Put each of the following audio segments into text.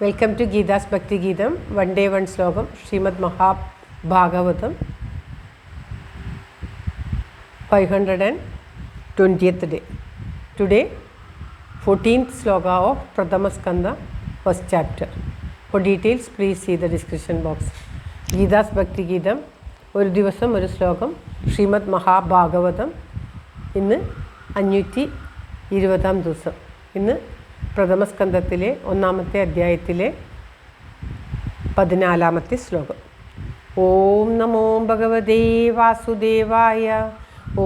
Welcome to Geetha's ഭക്തി ഗീതം. One day one ശ്ലോകം. Shrimad Mahabhagavatam 520th day. Today 14th sloka of Prathama Skanda, first chapter. For details please see the description box. Geetha's ഭക്തി ഗീതം, ഒരു ദിവസം ഒരു ശ്ലോകം. ശ്രീമദ് മഹാഭാഗവതം. ഇന്ന് 520ാം ദിവസം. ഇന്ന് പ്രഥമസ്കന്ധത്തിലെ 1ാമത്തെ അധ്യായത്തിലെ 14ാമത്തെ ശ്ലോകം. ഓം നമോ ഭഗവതേ വാസുദേവായ.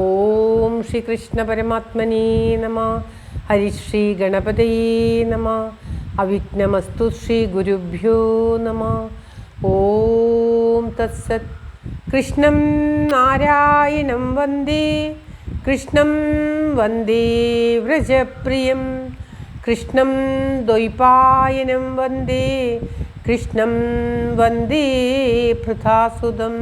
ഓം ശ്രീകൃഷ്ണ പരമാത്മനേ നമഃ. ഹരിശ്രീ ഗണപതയേ നമഃ. അവിഘ്നമസ്തു ശ്രീ ഗുരുഭ്യോ നമഃ. ഓം തത്സത്. കൃഷ്ണം നാരായണം വന്ദേ, കൃഷ്ണം വന്ദേ വ്രജപ്രിയം, കൃഷ്ണം ദ്വൈപായനം വന്ദേ, കൃഷ്ണം വന്ദേ പൃഥാസുതം.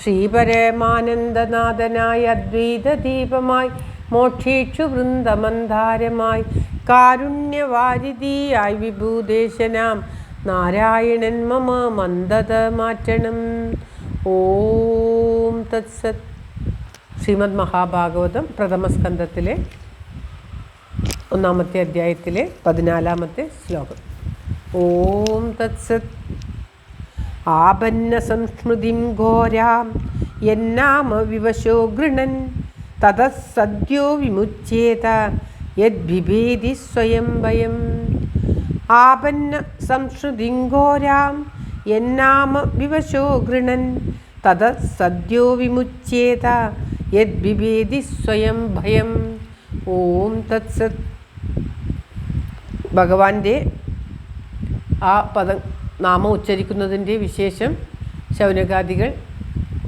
ശ്രീപരമാനന്ദനാഥനായ അദ്വൈതദീപമായി, മോക്ഷേക്ഷു വൃന്ദമന്ധാരമായി, കാരുണ്യവാരിധിയായി വിഭൂദേശനാം നാരായണൻ മമ മന്ദത മാറ്റണം. ഓം തത്സത്. ശ്രീമദ് മഹാഭാഗവതം പ്രഥമസ്കന്ധത്തിലെ 1ാമത്തെ അധ്യായത്തിലെ 14ാമത്തെ ശ്ലോകം. ഓം തത്സത്. ആപന്ന സംസ്മൃതിം ഘോരാം യന്നാമ വിവശോ ഗൃണൻ തതഃ സദ്യോ വിമുച്യേത യദ്ബിഭേതി സ്വയം ഭയം. ആപന്ന സംസ്മൃതിം ഘോരാം യന്നാമ വിവശോ ഗൃണൻ തതഃ സദ്യോ വിമുച്യേത യദ്ബിഭേതി സ്വയം ഭയം. ഓം തത്സത്. ഭഗവാന്റെ ആ നാമം ഉച്ചരിക്കുന്നതിൻ്റെ വിശേഷം ശൗനകാദികൾ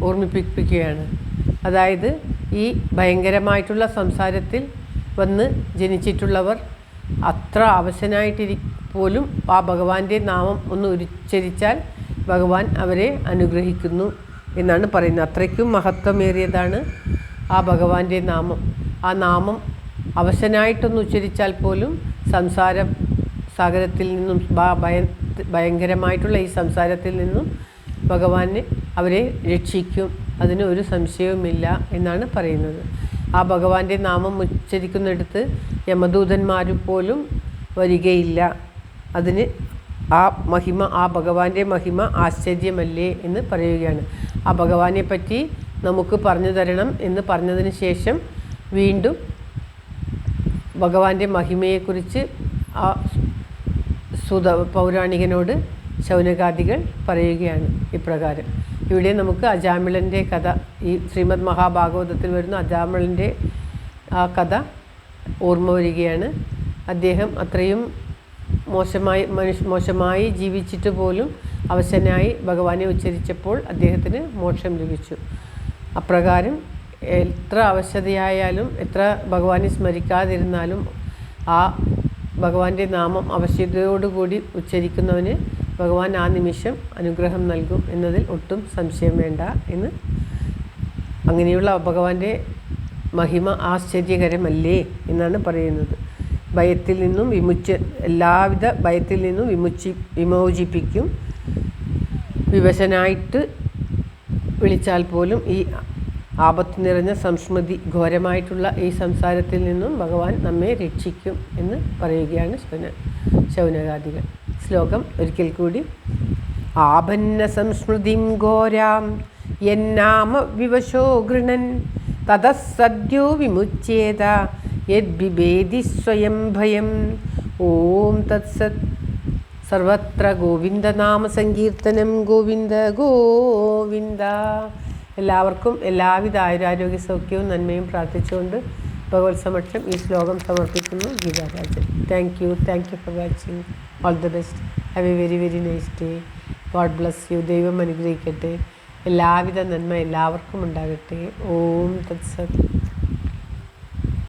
ഓർമ്മിപ്പിക്കുകയാണ്. അതായത് ഈ ഭയങ്കരമായിട്ടുള്ള സംസാരത്തിൽ വന്ന് ജനിച്ചിട്ടുള്ളവർ അത്ര അവശനായിട്ടിരിപ്പോലും ആ ഭഗവാന്റെ നാമം ഒന്ന് ഉച്ചരിച്ചാൽ ഭഗവാൻ അവരെ അനുഗ്രഹിക്കുന്നു എന്നാണ് പറയുന്നത്. അത്രയ്ക്കും മഹത്വമേറിയതാണ് ആ ഭഗവാന്റെ നാമം. ആ നാമം അവശനായിട്ടൊന്ന് ഉച്ചരിച്ചാൽ പോലും സംസാര സാഗരത്തിൽ നിന്നും ഭയങ്കരമായിട്ടുള്ള ഈ സംസാരത്തിൽ നിന്നും ഭഗവാനെ അവരെ രക്ഷിക്കും. അതിന് ഒരു സംശയവുമില്ല എന്നാണ് പറയുന്നത്. ആ ഭഗവാന്റെ നാമം ഉച്ചരിക്കുന്നിടത്ത് യമദൂതന്മാർ പോലും വരികയില്ല. അതിന് ആ മഹിമ, ആ ഭഗവാന്റെ മഹിമ ആശ്ചര്യമല്ലേ എന്ന് പറയുകയാണ്. ആ ഭഗവാനെ പറ്റി നമുക്ക് പറഞ്ഞു തരണം എന്ന് പറഞ്ഞതിന് ശേഷം വീണ്ടും ഭഗവാന്റെ മഹിമയെക്കുറിച്ച് ആ പൗരാണികനോട് ശൗനകാദികൾ പറയുകയാണ് ഇപ്രകാരം. ഇവിടെ നമുക്ക് അജാമിളൻ്റെ കഥ, ഈ ശ്രീമദ് മഹാഭാഗവതത്തിൽ വരുന്ന അജാമിളൻ്റെ ആ കഥ ഓർമ്മ വരികയാണ്. അദ്ദേഹം അത്രയും മോശമായി ജീവിച്ചിട്ട് പോലും അവശനായി ഭഗവാനെ ഉച്ചരിച്ചപ്പോൾ അദ്ദേഹത്തിന് മോക്ഷം ലഭിച്ചു. അപ്രകാരം എത്ര അവശതയായാലും എത്ര ഭഗവാനെ സ്മരിക്കാതിരുന്നാലും ആ ഭഗവാന്റെ നാമം അവശ്യതയോടുകൂടി ഉച്ചരിക്കുന്നവന് ഭഗവാൻ ആ നിമിഷം അനുഗ്രഹം നൽകും എന്നതിൽ ഒട്ടും സംശയം വേണ്ട എന്ന്. അങ്ങനെയുള്ള ഭഗവാന്റെ മഹിമ ആശ്ചര്യകരമല്ലേ എന്നാണ് പറയുന്നത്. ഭയത്തിൽ നിന്നും എല്ലാവിധ ഭയത്തിൽ നിന്നും വിമോചിപ്പിക്കും. വിവശനായിട്ട് വിളിച്ചാൽ പോലും ഈ ആപത്ത് നിറഞ്ഞ സംസ്മൃതി ഘോരമായിട്ടുള്ള ഈ സംസാരത്തിൽ നിന്നും ഭഗവാൻ നമ്മെ രക്ഷിക്കും എന്ന് പറയുകയാണ് ശൗനകാദികൾ. ശ്ലോകം ഒരിക്കൽ കൂടി. ആപന്ന സംസ്മൃതിം ഘോരാം യന്നാമ വിവശോ ഗൃണൻ തതഃ സദ്യോ വിമുച്യേത യദ്ബിഭേതി സ്വയം ഭയം. ഓം തത്സത്. സർവത്ര ഗോവിന്ദനാമ സങ്കീർത്തനം. ഗോവിന്ദ ഗോവിന്ദ. എല്ലാവർക്കും എല്ലാവിധ ആയുരാരോഗ്യ സൗഖ്യവും നന്മയും പ്രാർത്ഥിച്ചുകൊണ്ട് ഭഗവത് സമക്ഷം ഈ ശ്ലോകം സമർപ്പിക്കുന്നു. Geetha Rajan. Thank you for watching. All the best. Have A very very nice day. God bless you. ദൈവം അനുഗ്രഹിക്കട്ടെ. എല്ലാവിധ നന്മ എല്ലാവർക്കും ഉണ്ടാകട്ടെ. ഓം തത്സത്.